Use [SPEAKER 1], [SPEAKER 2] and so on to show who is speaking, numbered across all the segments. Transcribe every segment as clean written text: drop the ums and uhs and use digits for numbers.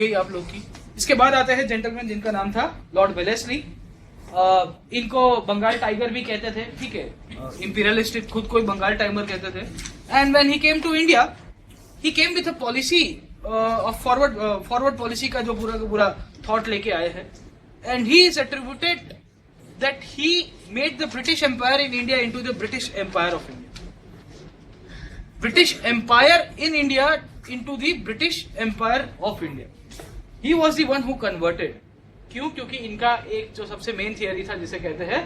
[SPEAKER 1] आप लोग की। इसके बाद आते हैं जेंटलमैन जिनका नाम था लॉर्ड वेलेस्ली। इनको बंगाल टाइगर भी कहते थे, ठीक है, इंपीरियलिस्ट खुद को बंगाल टाइगर कहते थे। And when he came to India, he came with a policy of forward policy का जो पूरा थॉट लेके आए हैं। And he is attributed that he made the British empire in India into the British empire of India, British empire in India into the British Empire of India. He was the one who converted. क्यों? क्योंकि इनका एक जो सबसे main theory था जिसे कहते हैं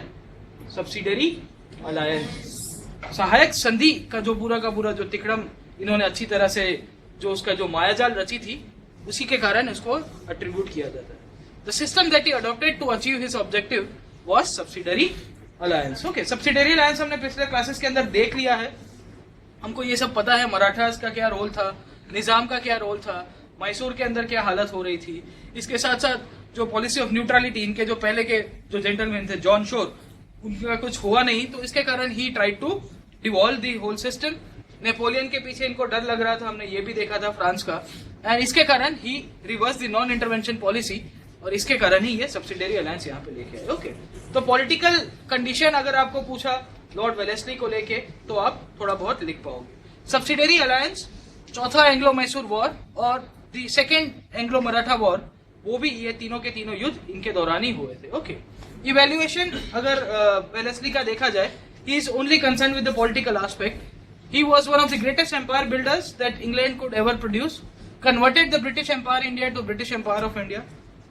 [SPEAKER 1] सब्सिडरी अलायंस, सहायक संधि का जो पूरा जो तिकड़म इन्होंने अच्छी तरह से जो उसका जो मायाजाल रची थी, उसी के कारण इसको अट्रीब्यूट किया जाता है। The system that he adopted to achieve his objective was subsidiary alliance. Okay, subsidiary alliance हमने पिछले क्लासेस के अंदर देख लिया है। हमको ये सब पता है, मराठास का क्या रोल था, निजाम का क्या रोल था, मैसूर के अंदर क्या हालत हो रही थी। इसके साथ साथ जो पॉलिसी ऑफ न्यूट्रलिटी, इनके जो पहले के जो जेंटलमैन थे जॉन शोर, उनका कुछ हुआ नहीं, तो इसके कारण ही try to devolve the whole system. Napoleon के पीछे इनको डर लग रहा था, हमने ये भी देखा था फ्रांस का, एंड इसके कारण ही reverse the non intervention policy, और इसके कारण ही ये सब्सिडरी अलायंस यहाँ पे लेके आए। ओके, तो पॉलिटिकल कंडीशन अगर आपको पूछा लॉर्ड वेलेस्ली को लेके, तो आप थोड़ा बहुत लिख पाओगे। सब्सिडरी अलायंस, चौथा एंग्लो मैसूर वॉर और the second Anglo Maratha war, वो भी ये तीनों के तीनों युद्ध इनके दौरान ही हुए थे। ओके, इवैल्यूएशन अगर वेलेस्ली का देखा जाए, he is only concern with the political aspect. He was one of the greatest empire builders that England could ever produce, converted the British empire India to British empire of India,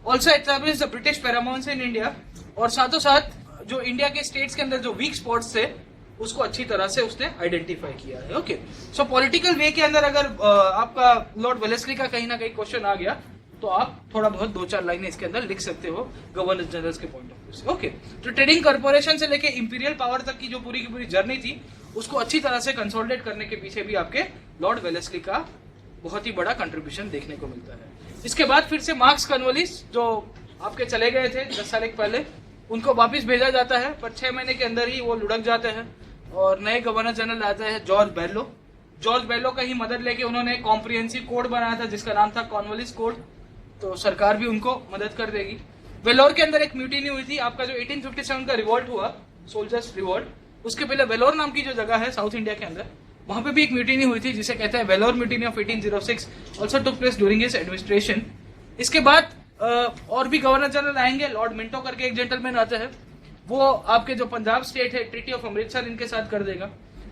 [SPEAKER 1] also established the British paramounts in India, और साथों साथ जो India के states के अंदर जो week spots थे उसको अच्छी तरह से उसने आइडेंटिफाई किया है। ओके, सो पॉलिटिकल वे के अंदर अगर आपका लॉर्ड वेलेस्ली का कहीं ना कहीं क्वेश्चन आ गया, तो आप थोड़ा बहुत 2-4 लाइनें इसके अंदर लिख सकते हो गवर्नर जनरल के पॉइंट ऑफ व्यू से। ओके, तो ट्रेडिंग कॉर्पोरेशन से लेके इंपीरियल पावर तक की जो पूरी की पूरी जर्नी थी, उसको अच्छी तरह से कंसोलिडेट करने के पीछे भी आपके लॉर्ड वेलेस्ली का बहुत ही बड़ा कंट्रीब्यूशन देखने को मिलता है। इसके बाद फिर से मार्क्स कॉर्नवालिस जो आपके चले गए थे 10 साल पहले, उनको वापस भेजा जाता है, पर 6 महीने के अंदर ही वो लुढ़क जाते हैं और नए गवर्नर जनरल आते हैं जॉर्ज बेलो। जॉर्ज बेलो का ही मदद लेके उन्होंने कॉम्प्रिहेंसिव कोड बनाया था जिसका नाम था कॉर्नवालिस कोड, तो सरकार भी उनको मदद कर देगी। वेलोर के अंदर एक म्यूटिनी हुई थी, आपका जो 1857 का रिवॉल्ट हुआ, सोल्जर्स रिवॉल्ट, उसके पहले वेलोर नाम की जो जगह है साउथ इंडिया के अंदर, वहां पे भी एक म्यूटिनी हुई थी जिसे कहते हैं Vellore mutiny of 1806, also took place during his administration. इसके बाद और भी गवर्नर जनरल आएंगे, लॉर्ड मिंटो करके एक जेंटलमैन आते हैं, वो आपके जो पंजाब स्टेट है, ट्रीटी ऑफ अमृतसर इनके साथ कर देगा।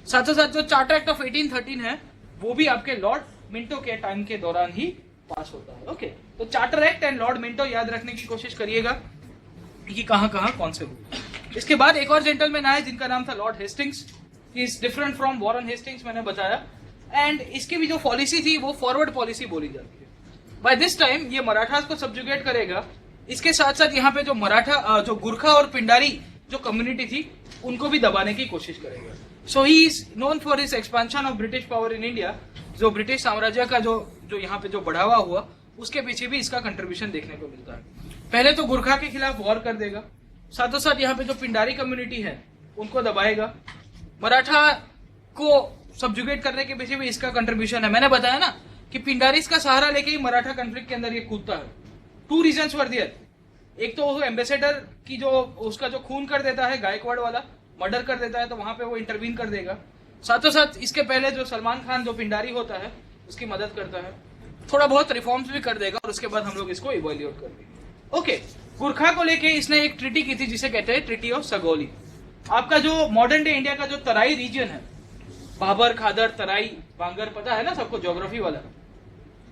[SPEAKER 1] साथ साथ जो चार्टर एक्ट ऑफ 1813 है, वो भी आपके लॉर्ड मिंटो के टाइम के दौरान ही पास होता है। ओके, तो charter act and Lord Minto याद रखने की कोशिश करिएगा कि कहाँ कौन से हुए। इसके बाद एक और जेंटलमैन आए जिनका नाम था Lord Hastings. He is different from Warren Hastings, मैंने बताया, एंड इसकी भी जो पॉलिसी थी वो फॉरवर्ड पॉलिसी बोली जाती है। बाय दिस टाइम ये मराठास को सब्जुगेट करेगा, इसके साथ साथ यहाँ पे जो मराठा जो गुरखा और पिंडारी जो कम्युनिटी थी उनको भी दबाने की कोशिश करेगा। So he is known for his expansion of British power in India. जो ब्रिटिश साम्राज्य का जो यहाँ पे जो बढ़ावा हुआ, उसके पीछे भी इसका कंट्रीब्यूशन देखने को मिलता है। पहले तो गुरखा के खिलाफ वॉर कर देगा, साथों साथ यहाँ पे जो पिंडारी कम्युनिटी है उनको दबाएगा। मराठा को सब्जुगेट करने के पीछे भी इसका कंट्रीब्यूशन है। मैंने बताया ना कि पिंडारीज का सहारा लेके ही मराठा कॉन्फ्लिक्ट के अंदर ये कूदता है। 2 रीजंस वर देयर, एक तो वो एम्बेसडर की जो उसका जो खून कर देता है, गायकवाड़ वाला मर्डर कर देता है, तो वहां पे वो इंटरवीन कर देगा। साथों साथ इसके पहले जो सलमान खान जो पिंडारी होता है उसकी मदद करता है, थोड़ा बहुत रिफॉर्म्स भी कर देगा, और उसके बाद हम लोग इसको इवैल्यूएट कर देंगे। ओके, गुरखा को लेके इसने एक ट्रीटी की थी जिसे कहते हैं ट्रीटी ऑफ सगौली। आपका जो मॉडर्न डे इंडिया का जो तराई रीजन है, बाबर, खादर, तराई, बांगर, पता है ना सबको ज्योग्राफी वाला,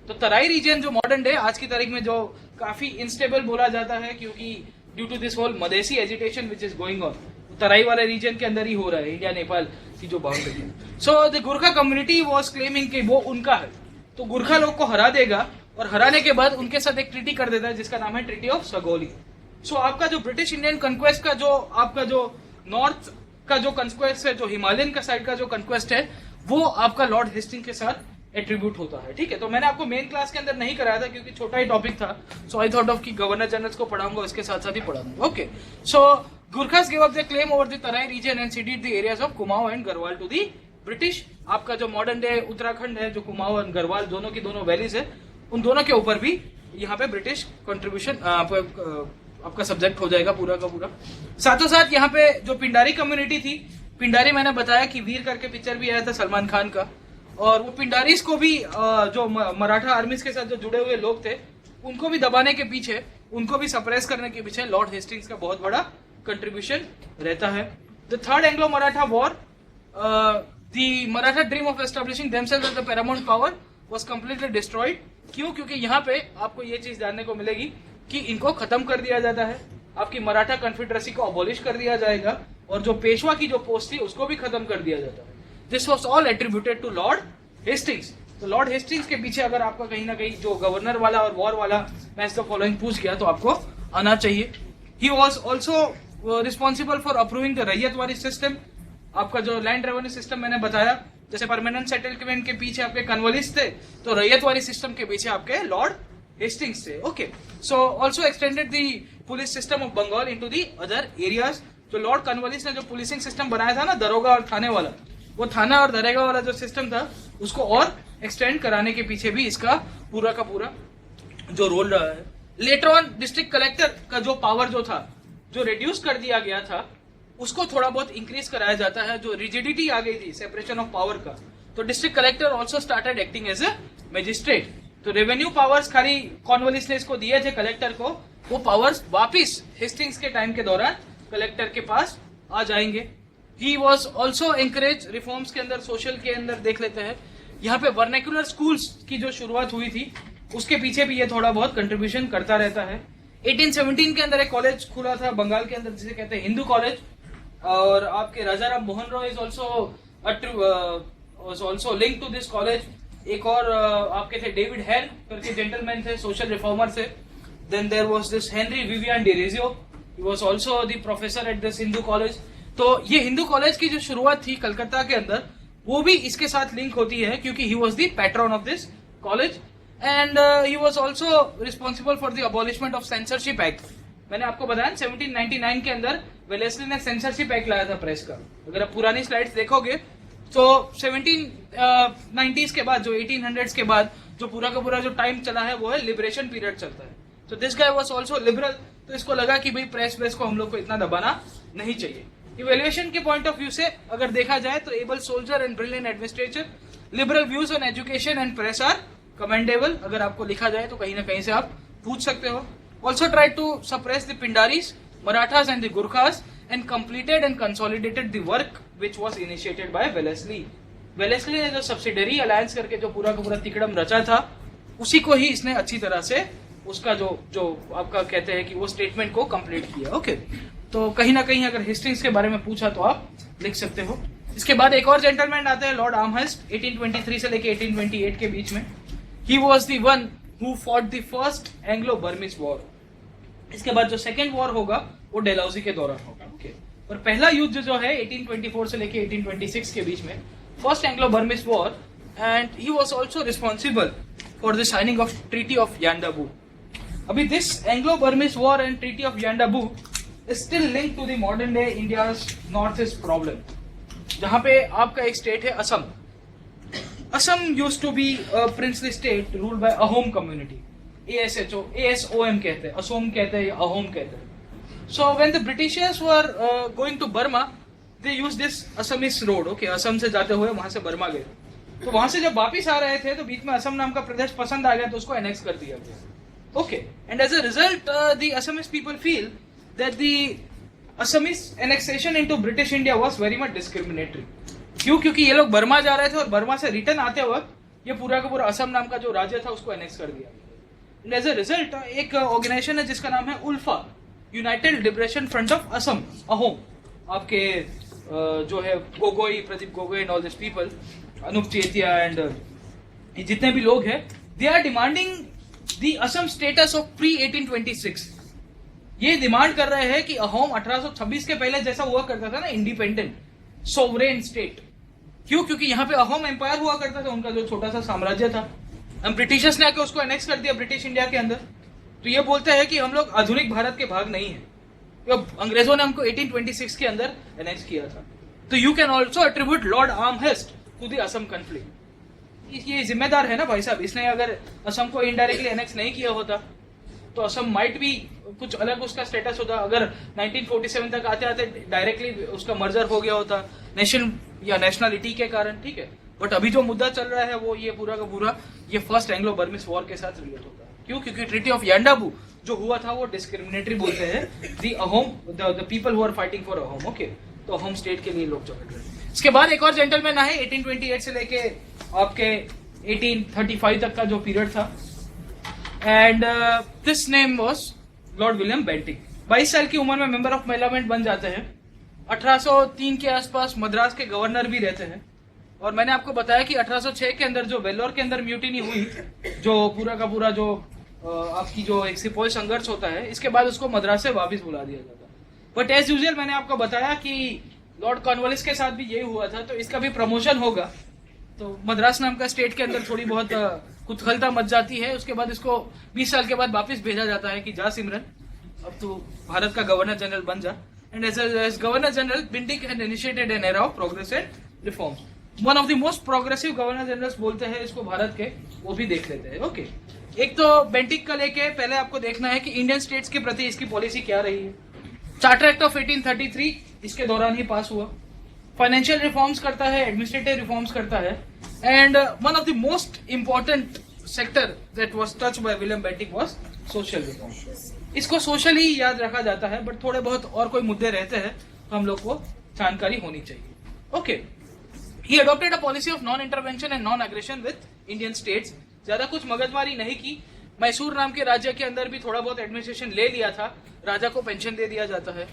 [SPEAKER 1] तो तराई रीजन जो मॉडर्न डे आज की तारीख में जो काफी इनस्टेबल बोला जाता है, क्योंकि due to this whole Madhesi agitation which is going on, Terai वाले रीजन के अंदर ही हो रहा है, इंडिया नेपाल की जो बाउंड्री है। So the Gurkha community was claiming कि वो उनका है, तो गुरखा लोग को हरा देगा, और हराने के बाद उनके साथ एक ट्रीटी कर देता है जिसका नाम है ट्रीटी ऑफ सगौली। सो आपका जो ब्रिटिश इंडियन कंक्वेस्ट का जो आपका जो नॉर्थ का जो कंक्वेस्ट है, जो हिमालयन का साइड का जो कंक्वेस्ट है, वो आपका लॉर्ड हेस्टिंग के साथ एट्रीब्यूट होता है। ठीक है, तो मैंने आपको मेन क्लास के अंदर नहीं कराया था क्योंकि छोटा ही टॉपिक था, सो आई थॉट ऑफ कि गवर्नर जनरल्स को पढ़ाऊंगा, इसके साथ साथ ही पढ़ाऊंगा। Okay, so Gurkhas give up the claim over the Terai region and ceded the areas of Kumaon and Garhwal to the British. आपका जो मॉडर्न डे उत्तराखंड है, जो कुमाऊं एंड गढ़वाल दोनों की दोनों वैलीज है, उन दोनों के ऊपर भी यहाँ पे ब्रिटिश कंट्रीब्यूशन आपका सब्जेक्ट हो जाएगा पूरा का पूरा। साथों साथ यहाँ पे जो पिंडारी कम्युनिटी थी, पिंडारी मैंने बताया कि वीर करके पिक्चर भी आया था सलमान खान का, और वो पिंडारीज को भी जो मराठा आर्मीज के साथ जो जुड़े हुए लोग थे उनको भी दबाने के पीछे, उनको भी सप्रेस करने के पीछे लॉर्ड हेस्टिंग्स का बहुत बड़ा कंट्रीब्यूशन रहता है। The third Anglo Maratha war, the Maratha dream of establishing themselves as the paramount power was completely destroyed. क्यों? क्योंकि यहाँ पे आपको ये चीज जानने को मिलेगी कि इनको खत्म कर दिया जाता है, आपकी मराठा कन्फेडरेसी को अबॉलिश कर दिया जाएगा, और जो पेशवा की जो पोस्ट थी उसको भी खत्म कर दिया जाता है। This was all attributed to lord Hastings. तो लॉर्ड हेस्टिंग्स के पीछे अगर आपका कहीं ना कहीं जो गवर्नर वाला और वॉर वाला मैच द फॉलोइंग पूछ गया तो आपको आना चाहिए। He was also responsible for approving the ryotwari system. आपका जो लैंड रेवेन्यू सिस्टम मैंने बताया, जैसे परमानेंट सेटलमेंट के पीछे आपके कन्वलिस थे, तो रैयतवारी सिस्टम के पीछे आपके लॉर्ड हेस्टिंग्स थे। Okay, so also extended the police system of Bengal into the other areas. जो लॉर्ड कन्वलिस ने जो पुलिसिंग सिस्टम बनाया था ना, दरोगा और थाने वाला, वो थाना और दरोगा वाला जो सिस्टम था उसको और एक्सटेंड कराने के पीछे भी इसका पूरा का पूरा जो रोल रहा है। लेटर ऑन डिस्ट्रिक्ट कलेक्टर का जो पावर जो था, जो रिड्यूस कर दिया गया था, उसको थोड़ा बहुत इंक्रीज कराया जाता है। जो रिजिडिटी आ गई थी सेपरेशन ऑफ पावर का, तो district collector also started acting as a magistrate. तो रेवेन्यू पावर्स खाली कॉर्नवालिस ने इसको दिए थे कलेक्टर को, वो पावर्स वापिस हेस्टिंग्स के टाइम के दौरान कलेक्टर के पास आ जाएंगे। He was also encourage reforms के अंदर, सोशल के अंदर देख लेते हैं। यहाँ पे वर्नेकुलर स्कूल्स की जो शुरुआत हुई थी उसके पीछे भी ये थोड़ा बहुत कंट्रीब्यूशन करता रहता है। 1817 के अंदर एक कॉलेज खुला था बंगाल के अंदर जिसे कहते हैं हिंदू कॉलेज, और आपके Raja Ram Mohan Roy is also link to this college. एक और आपके थे डेविड हेल करके जेंटलमैन थे, सोशल रिफॉर्मर थे। Then there was this Henry Vivian Derozio, he was also the professor at this Hindu college. तो ये हिंदू कॉलेज की जो शुरुआत थी कलकत्ता के अंदर, वो भी इसके साथ लिंक होती है क्योंकि he was the pattern of this college, and he was also responsible for the abolishment of censorship act. मैंने आपको बताया 1799 के अंदर वेलेस्ली ने सेंसरशिप एक्ट लाया था प्रेस का। अगर आप पुरानी स्लाइड्स देखोगे तो 1790s के बाद, जो 1800s के बाद जो पूरा का पूरा जो टाइम चला है वो है लिबरेशन पीरियड चलता है। तो this guy was also liberal, तो इसको लगा कि भाई प्रेस को हम लोग को इतना दबाना नहीं चाहिए। इवैल्यूएशन के पॉइंट ऑफ व्यू से अगर देखा जाए तो able soldier and brilliant administrator, liberal views on education and press are commendable. अगर आपको लिखा जाए तो कहीं ना कहीं से आप पूछ सकते हो। Also try to suppress the Pindaris, Marathas and the Gurkhas, and completed and consolidated the work which was initiated by Wellesley. Wellesley ने जो सब्सिडरी अलायंस करके जो पूरा का पूरा तिकड़म रचा था, उसी को ही इसने अच्छी तरह से उसका जो आपका कहते हैं कि वो स्टेटमेंट को कंप्लीट किया। ओके, तो कहीं ना कहीं अगर हिस्ट्रीज के बारे में पूछा तो आप लिख सकते हो। इसके बाद एक और जेंटलमैन आते हैं लॉर्ड आर्महर्स्ट, 1823 से लेके 1828 के बीच में। He was the one who fought the first Anglo Burmese war. इसके बाद जो सेकेंड वॉर होगा वो डेलहौजी के दौरान होगा। ओके, और पहला युद्ध जो है 1824 से लेके 1826 के बीच में, first Anglo Burmese war, and he was also responsible for the signing of treaty of Yandabo. अभी this Anglo Burmese war and treaty of Yandabo is still linked to the modern day India's north east problem, जहां पे आपका एक state है Assam. Assam used to be a princely state ruled by Ahom community, ASOM कहते हैं, असोम कहते हैं, अहोम कहते हैं। So when the Britishers were going to Burma, they used this Assamese road. Okay, Assam से जाते हुए वहां से बर्मा गए। तो वहां से जब वापिस आ रहे थे तो बीच में असम नाम का प्रदेश पसंद आ गया तो उसको एनेक्स कर दिया गया। Okay, and as a result, the Assamese people feel that the Assamese annexation into British India was very much discriminatory. क्यों? क्योंकि ये लोग बर्मा जा रहे थे और बर्मा से रिटर्न आते वक्त ये पूरा का पूरा असम नाम का जो राज्य था उसको एनेक्स कर दिया। And as a result, एक ऑर्गेनाइजेशन है जिसका नाम है ULFA, United Liberation Front of Assam, Ahom. आपके जो है Gogoi, Pradeep Gogoi and all this people, Anup Chetia and जितने भी लोग हैं, they are demanding the Assam status of pre 1826। ये डिमांड कर रहे हैं कि अहोम 1826 के पहले जैसा हुआ करता था ना, इंडिपेंडेंट सोवरेन स्टेट। क्यों? क्योंकि यहाँ पे अहोम एम्पायर हुआ करता था, उनका जो छोटा सा साम्राज्य था। हम ब्रिटिशर्स ने आके उसको एनेक्स कर दिया ब्रिटिश इंडिया के अंदर। तो ये बोलते हैं कि हम लोग आधुनिक भारत के भाग नहीं है, तो अंग्रेजों ने हमको 1826 के अंदर एनेक्स किया था। तो you can also attribute Lord Amherst to the Assam conflict. ये जिम्मेदार है ना भाई साहब, इसने अगर असम को इनडायरेक्टली एनेक्स नहीं किया होता तो असम माइट भी कुछ अलग उसका स्टेटस होता। अगर 1947 तक आते आते डायरेक्टली उसका मर्जर हो गया होता नेशन या नेशनलिटी के कारण, ठीक है। बट अभी जो मुद्दा चल रहा है वो ये पूरा का पूरा ये फर्स्ट एंग्लो बर्मिस वॉर के साथ रिलेट होता है। क्यों? क्योंकि ट्रीटी ऑफ यांडाबू जो हुआ था वो डिस्क्रिमिनेटरी बोलते हैं the Ahom, the people who are fighting for Ahom, okay. तो अहोम स्टेट के लिए लोग चल रहे हैं। इसके बाद एक और जेंटलमैन आए 1828 से लेके आपके 1835 तक का जो पीरियड था, and this name was Lord William Bentinck. 22 साल की उम्र में मेंबर ऑफ पार्लियामेंट बन जाते हैं। 1803 के आसपास मद्रास के गवर्नर भी रहते हैं। और मैंने आपको बताया कि 1806 के अंदर जो वेल्लोर के अंदर म्यूटिनी हुई, जो पूरा का पूरा जो आपकी जो एक सिपोही संघर्ष होता है, इसके बाद उसको मद्रास से वापस बुला दिया जाता है। बट एज यूजुअल मैंने आपको बताया कि लॉर्ड कॉर्नवालिस के साथ भी यही हुआ था, तो इसका भी प्रमोशन होगा। तो मद्रास नाम का स्टेट के अंदर थोड़ी बहुत कुतूहलता मच जाती है। उसके बाद इसको 20 साल के बाद वापस भेजा जाता है कि जा सिमरन, अब तो भारत का गवर्नर जनरल बन जा। And as governor general Bentinck had initiated an era of progress and reforms. One of the most progressive governor generals बोलते हैं इसको भारत के, वो भी देख लेते हैं, ओके। एक तो बेंटिक का लेके पहले आपको देखना है कि इंडियन स्टेट्स के प्रति इसकी पॉलिसी क्या रही है। चार्टर एक्ट ऑफ 1833 इसके दौरान ही पास हुआ। फाइनेंशियल रिफॉर्म्स करता है, एडमिनिस्ट्रेटिव रिफॉर्म्स करता है, and one of the most important sector that was touch by William Bentinck was social reform. इसको सोशल ही याद रखा जाता है, बट थोड़े बहुत और कोई मुद्दे रहते हैं तो हम लोग को जानकारी होनी चाहिए, okay. He adopted a policy of non-intervention and non-aggression with Indian states। ज्यादा कुछ मगजमारी नहीं की। मैसूर नाम के राज्य के अंदर भी थोड़ा बहुत एडमिनिस्ट्रेशन ले लिया था, राजा को पेंशन दे दिया जाता है।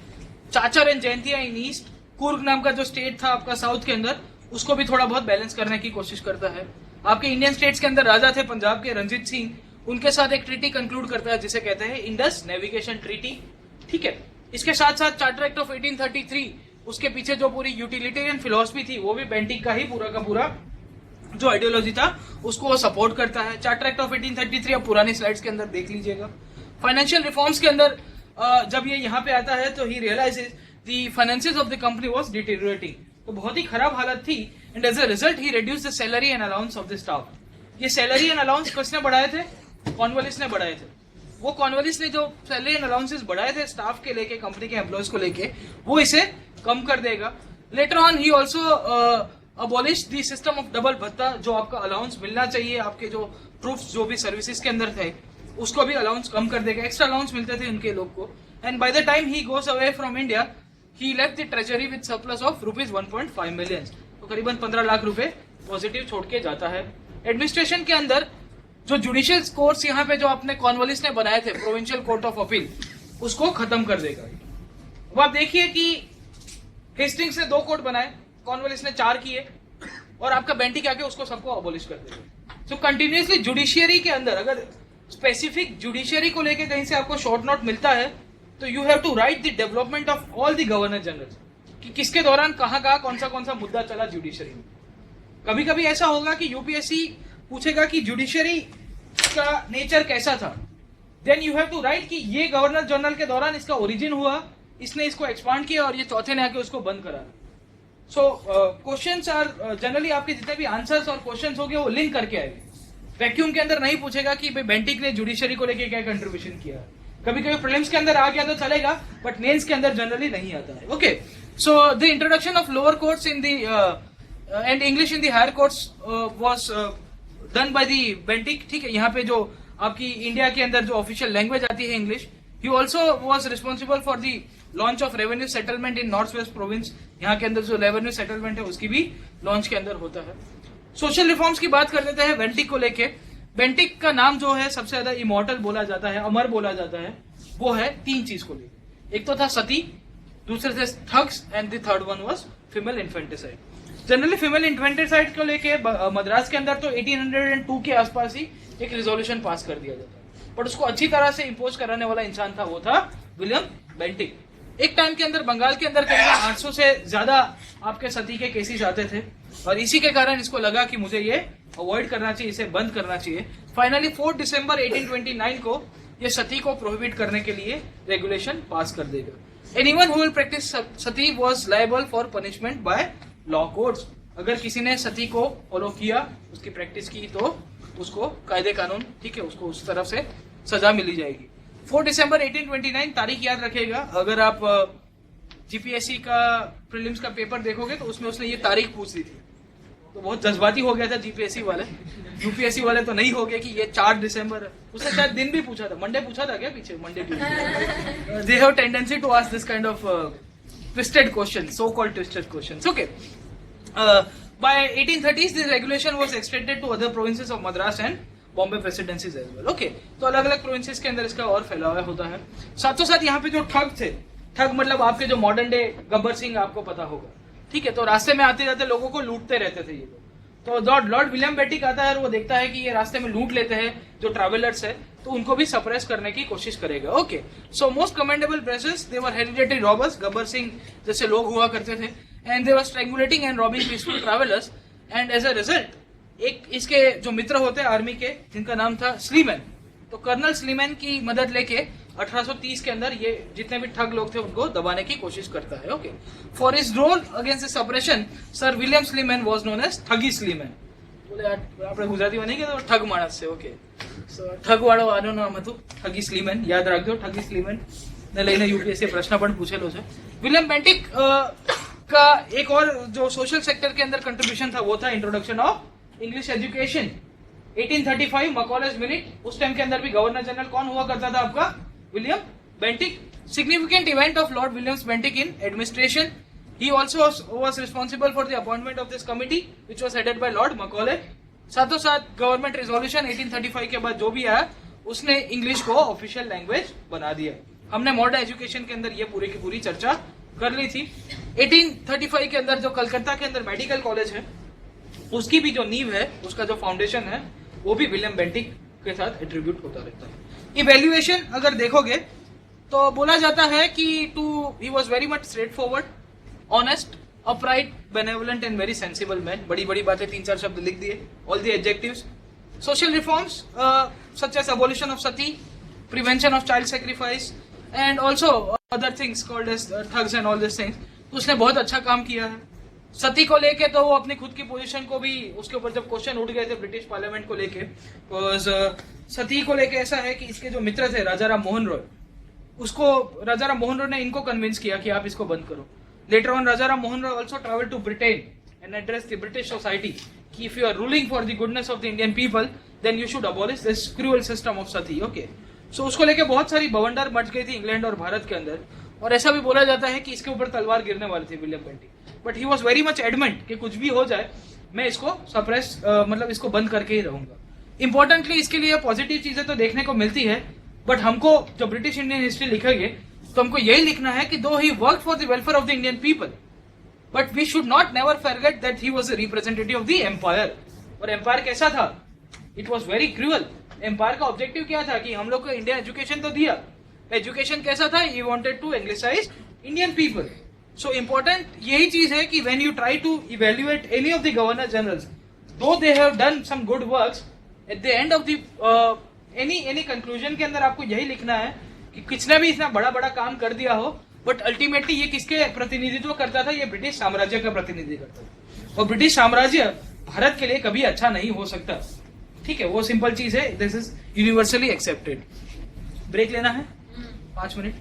[SPEAKER 1] Cachar and Jaintia in east, Coorg नाम का जो स्टेट था आपका साउथ के अंदर, उसको भी थोड़ा बहुत बैलेंस करने की कोशिश करता है। आपके इंडियन स्टेट्स के अंदर राजा थे पंजाब के रंजीत सिंह, उनके साथ एक ट्रीटी कंक्लूड करता है जिसे कहते हैं इंडस नेविगेशन ट्रीटी, ठीक है। इसके साथ साथ चार्टर एक्ट ऑफ 1833, उसके पीछे जो पूरी यूटिलिटेरियन फिलॉसफी थी वो भी बेंटिक का ही पूरा का पूरा जो आइडियोलॉजी था उसको वो सपोर्ट करता है। चार्टर एक्ट ऑफ 1833 आप पुरानी स्लाइड्स के अंदर देख लीजिएगा। फाइनेंशियल रिफॉर्म्स के अंदर जब ये यहाँ पे आता है तो he realises the finances of the company was deteriorating, तो बहुत ही खराब हालत थी। And as a result he reduce the salary and allowance of the staff. ये सैलरी एंड अलाउंस किसने बढ़ाए थे? कॉर्नवालिस ने बढ़ाए थे। वो कॉर्नवालिस ने जो सैलरी एंड अलाउंसेस बढ़ाए थे स्टाफ के लेके, कंपनी के एम्प्लॉयज को लेके, वो इसे कम कर देगा। Later on he also abolish the system of double भत्ता, जो आपका अलाउंस मिलना चाहिए आपके जो ट्रूप्स जो भी सर्विसेज के अंदर थे उसको भी अलाउंस कम कर देगा। एक्स्ट्रा अलाउंस मिलते थे उनके लोग को। And by the time he goes away from India he left the treasury with surplus of rupees 1.5 million, तो करीबन 15 लाख रुपए पॉजिटिव छोड़ के जाता है। एडमिनिस्ट्रेशन के अंदर जो जुडिशियल कोर्ट्स यहाँ पे जो अपने कॉर्नवालिस ने बनाए थे, प्रोविंशियल कोर्ट ऑफ अपील, उसको खत्म कर देगा। अब आप देखिए कि हेस्टिंग्स ने 2 कोर्ट बनाए, कॉर्नवालिस ने 4 किए, और आपका बेंटिक आके उसको सबको अबॉलिश कर देगा। सो कंटिन्यूअसली जुडिशियरी के अंदर अगर स्पेसिफिक जुडिशियरी को लेके कहीं से आपको शॉर्ट नोट मिलता है तो you have to write the development of all the governor general, कि किसके दौरान कहाँ कौन सा मुद्दा चला जुडिशियरी में। कभी कभी ऐसा होगा कि यूपीएससी पूछेगा कि जुडिशियरी का नेचर कैसा था, then you have to write कि ये गवर्नर जनरल के दौरान इसका ओरिजिन हुआ, इसने इसको एक्सपांड किया और ये चौथे ने आके उसको बंद करा। सो क्वेश्चंस आर जनरली आपके जितने भी आंसर्स और क्वेश्चंस होंगे वो लिंक करके आएंगे। वैक्यूम के अंदर नहीं पूछेगा कि भाई बेंटिक ने जुडिशियरी को लेके क्या कंट्रीब्यूशन किया। कभी कभी प्रीलिम्स के अंदर आ गया तो चलेगा, बट मेंस के अंदर जनरली नहीं आता है, okay. So the introduction of lower courts in the and English in the higher courts was done by the Bentinck, ठीक है। यहाँ पे जो आपकी इंडिया के अंदर जो ऑफिशियल लैंग्वेज आती है English, he also was responsible for the launch of revenue settlement in north west province. यहाँ के अंदर जो रेवेन्यू सेटलमेंट है उसकी भी लॉन्च के अंदर होता है। सोशल रिफॉर्म्स की बात कर लेते हैं बेंटिक को लेके। बेंटिक का नाम जो है सबसे ज्यादा इमॉर्टल बोला जाता है, अमर बोला जाता है, वो है 3 चीज को लेकर। एक तो था सती, दूसरे थे thugs, and the third one was female infanticide. Generally female infanticide को लेके मद्रास के अंदर तो 1802 के आसपास ही एक रिजोल्यूशन पास कर दिया जाता है, बट उसको अच्छी तरह से इंपोज कराने वाला इंसान था, वो था विलियम बेंटिक। एक टाइम के अंदर बंगाल के अंदर करीब 800 से ज्यादा आपके सती के केसेस आते थे, और इसी के कारण इसको लगा कि मुझे ये अवॉइड करना चाहिए, इसे बंद करना चाहिए। फाइनली 4 दिसंबर 1829 को ये सती को प्रोहिबिट करने के लिए रेगुलेशन पास कर देगा। Anyone who will practice Sati was liable for punishment by law courts. अगर किसी ने सती को फॉलो किया, उसकी प्रैक्टिस की, तो उसको कायदे कानून, ठीक है, उसको उस तरफ से सजा मिली जाएगी। 4 दिसंबर 1829 तारीख याद रखेगा। अगर आप जीपीएससी का प्रीलिम्स का पेपर देखोगे तो उसमें उसने ये तारीख पूछ दी थी, तो बहुत जज्बाती हो गया था जीपीएससी वाले। यूपीएससी वाले तो नहीं हो गए कि ये 4 दिसंबर, उसने शायद दिन भी पूछा था, मंडे पूछा था क्या पीछे, Monday Tuesday. They have tendency to ask this kind of twisted questions, so-called twisted questions. Okay. By 1830s, this regulation was extended to other provinces of Madras and Bombay presidencies as well. Okay. तो अलग-अलग provinces के अंदर इसका और फैलाव होता है। साथों साथ यहाँ पे जो ठग थे, ठग मतलब आपके जो मॉडर्न डे गब्बर सिंह आपको पता होगा, ठीक है, तो रास्ते में आते जाते लोगों को लूटते रहते थे ये लोग। तो लॉर्ड विलियम बेंटिक आता है और वो देखता है कि ये रास्ते में लूट लेते हैं जो ट्रैवलर्स है, तो उनको भी सप्रेस करने की कोशिश करेगा। Okay, so most commendable praises, they were hereditary robbers, Gabbar Singh जैसे लोग हुआ करते थे, and they were strangulating and robbing peaceful travellers, and as a result एक इसके जो मित्र होते हैं आर्मी के, जिनका नाम था स्लीमैन, तो कर्नल स्लीमैन की मदद लेके 1830 के अंदर ये जितने भी ठग लोग थे उनको दबाने की कोशिश करता है। Okay, for his role against the suppression, sir William Sleeman was known as thuggee Sleeman. બોલે આપણે ગુજરાતીમાં નહીં કહેતા ઠગ માણસ છે। ઓકે, સો ઠગવાળો આનું નામ હતું ઠગી સ્લીમેન, યાદ રાખજો ઠગી સ્લીમેન ને લઈને यूपीएससी प्रश्न પણ પૂછેલો છે। વિલિયમ બેન્ટિક का एक और जो सोशल सेक्टर के अंदर कंट्रीब्यूशन था वो था introduction of English education. 1835 Macaulay's minute, उस टाइम के अंदर भी गवर्नर जनरल कौन हुआ करता था आपका, William Bentinck. Significant event of Lord Williams Bentinck in administration, he also was responsible for the appointment of this committee which was headed by Lord Macaulay। साथों साथ गवर्नमेंट रिजोल्यूशन 1835 के बाद जो भी आया उसने इंग्लिश को ऑफिशियल लैंग्वेज बना दिया। हमने मॉडर्न एजुकेशन के अंदर ये पूरी की पूरी चर्चा कर ली थी। 1835 के अंदर जो कलकत्ता के अंदर मेडिकल कॉलेज है उसकी भी जो नींव है, उसका जो फाउंडेशन है, वो भी विलियम बेंटिक के साथ एट्रीब्यूट होता रहता है। इवेल्युएशन अगर देखोगे तो बोला जाता है कि he was very much straightforward, honest, upright, benevolent and very sensible man. बड़ी बड़ी बातें 3-4 शब्द लिख दिए, all the adjectives. Social reforms such as abolition of sati, prevention of child sacrifice and also other things called as thugs and all this things, तो उसने बहुत अच्छा काम किया है। सती को लेके तो वो अपनी खुद की पोजीशन को भी, उसके ऊपर जब क्वेश्चन उठ गए थे ब्रिटिश पार्लियामेंट को लेके, सती को लेके ऐसा है कि इसके जो मित्र थे राजा राम मोहन रॉय, उसको राजा राम मोहन रॉय ने इनको कन्विंस किया कि आप इसको बंद करो। Later on, Raja Ram Mohan Roy also traveled to Britain and addressed the British society कि if you are ruling for the goodness of the Indian people, then you should abolish this cruel system of sati. Okay, so उसको लेके बहुत सारी बवंडर much गई थी England और भारत के अंदर, और ऐसा भी बोला जाता है कि इसके ऊपर तलवार गिरने वाली थी William Bentinck, but he was very much adamant कि कुछ भी हो जाए मैं इसको सप्रेस मतलब इसको बंद करके ही रहूंगा। इंपॉर्टेंटली इसके लिए पॉजिटिव चीजें तो देखने को मिलती है, बट हमको जो ब्रिटिश इंडियन हिस्ट्री लिखेंगे तो हमको यही लिखना है कि though he work for the welfare of the Indian people, but we should not never forget that he was a representative of the empire. और एम्पायर कैसा था, it was very cruel. Empire का ऑब्जेक्टिव क्या था कि हम लोग को इंडियन एजुकेशन तो दिया, एजुकेशन कैसा था, he wanted to anglicise Indian people. So important यही चीज है कि when you try to evaluate any of the governor generals, though they have done some good works, at the end of the any conclusion के अंदर आपको यही लिखना है कि किसने भी इतना बड़ा बड़ा काम कर दिया हो, बट अल्टीमेटली ये किसके प्रतिनिधित्व करता था, ये ब्रिटिश साम्राज्य का प्रतिनिधित्व करता था, और ब्रिटिश साम्राज्य भारत के लिए कभी अच्छा नहीं हो सकता। ठीक है, वो सिंपल चीज है, this is universally accepted. Break लेना है 5 मिनट।